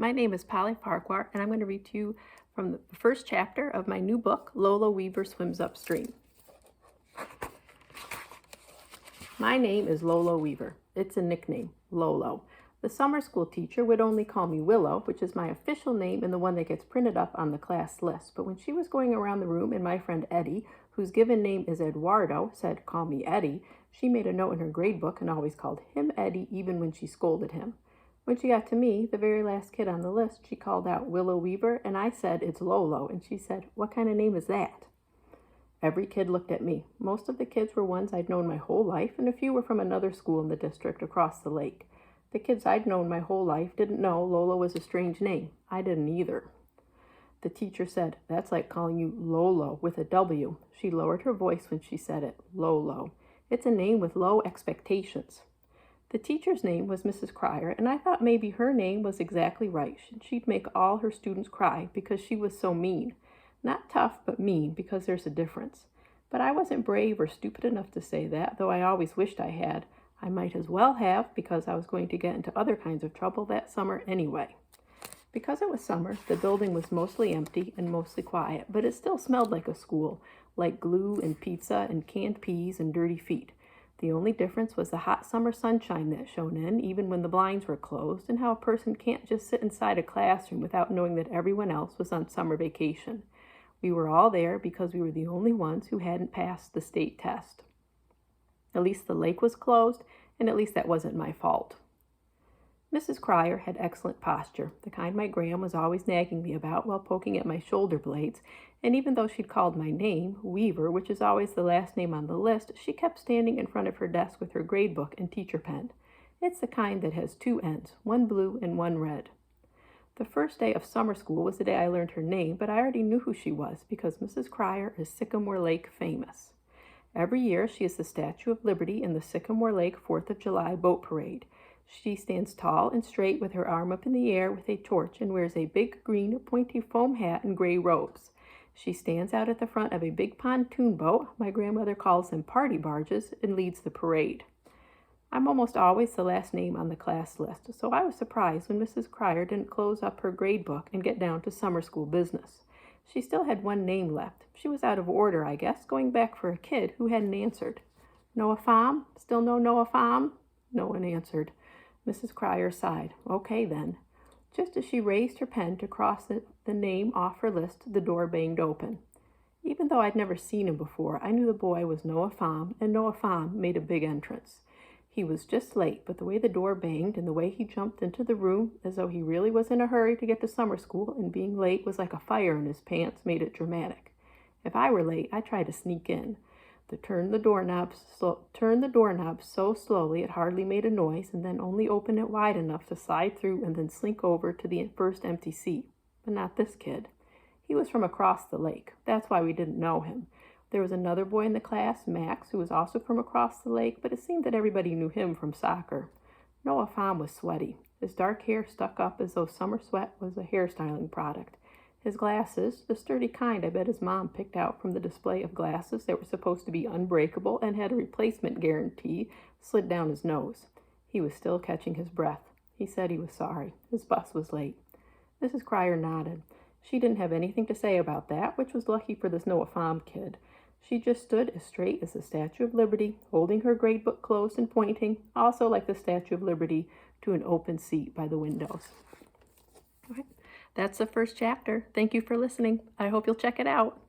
My name is Polly Farquhar, and I'm going to read to you from the first chapter of my new book, LOLO Weaver Swims Upstream. My name is Lolo Weaver. It's a nickname, Lolo. The summer school teacher would only call me Willow, which is my official name and the one that gets printed up on the class list. But when she was going around the room and my friend Eddie, whose given name is Eduardo, said, "Call me Eddie," she made a note in her grade book and always called him Eddie even when she scolded him. When she got to me, the very last kid on the list, she called out Willow Weaver, and I said, "It's Lolo," and she said, "What kind of name is that?" Every kid looked at me. Most of the kids were ones I'd known my whole life, and a few were from another school in the district across the lake. The kids I'd known my whole life didn't know Lolo was a strange name. I didn't either. The teacher said, "That's like calling you Lolo with a W." She lowered her voice when she said it, Lolo. It's a name with low expectations. The teacher's name was Mrs. Cryer, and I thought maybe her name was exactly right. She'd make all her students cry because she was so mean. Not tough, but mean, because there's a difference. But I wasn't brave or stupid enough to say that, though I always wished I had. I might as well have, because I was going to get into other kinds of trouble that summer anyway. Because it was summer, the building was mostly empty and mostly quiet, but it still smelled like a school, like glue and pizza and canned peas and dirty feet. The only difference was the hot summer sunshine that shone in, even when the blinds were closed, and how a person can't just sit inside a classroom without knowing that everyone else was on summer vacation. We were all there because we were the only ones who hadn't passed the state test. At least the lake was closed, and at least that wasn't my fault. Mrs. Cryer had excellent posture, the kind my Gram was always nagging me about while poking at my shoulder blades, and even though she'd called my name, Weaver, which is always the last name on the list, she kept standing in front of her desk with her grade book and teacher pen. It's the kind that has two ends, one blue and one red. The first day of summer school was the day I learned her name, but I already knew who she was because Mrs. Cryer is Sycamore Lake famous. Every year she is the Statue of Liberty in the Sycamore Lake 4th of July boat parade. She stands tall and straight with her arm up in the air with a torch and wears a big green pointy foam hat and gray robes. She stands out at the front of a big pontoon boat, my grandmother calls them party barges, and leads the parade. I'm almost always the last name on the class list, so I was surprised when Mrs. Cryer didn't close up her grade book and get down to summer school business. She still had one name left. She was out of order, I guess, going back for a kid who hadn't answered. Noah Pham? Still no Noah Pham? No one answered. Mrs. Cryer sighed. Okay, then. Just as she raised her pen to cross the name off her list, the door banged open. Even though I'd never seen him before, I knew the boy was Noah Pham, and Noah Pham made a big entrance. He was just late, but the way the door banged and the way he jumped into the room as though he really was in a hurry to get to summer school and being late was like a fire in his pants made it dramatic. If I were late, I'd try to sneak in. Turn the doorknob so slowly it hardly made a noise, and then only open it wide enough to slide through and then slink over to the first empty seat. But not this kid. He was from across the lake. That's why we didn't know him. There was another boy in the class, Max, who was also from across the lake, but it seemed that everybody knew him from soccer. Noah Pham was sweaty. His dark hair stuck up as though summer sweat was a hairstyling product. His glasses, the sturdy kind I bet his mom picked out from the display of glasses that were supposed to be unbreakable and had a replacement guarantee, slid down his nose. He was still catching his breath. He said he was sorry. His bus was late. Mrs. Cryer nodded. She didn't have anything to say about that, which was lucky for this Noah Pham kid. She just stood as straight as the Statue of Liberty, holding her grade book closed and pointing, also like the Statue of Liberty, to an open seat by the windows. All right. That's the first chapter. Thank you for listening. I hope you'll check it out.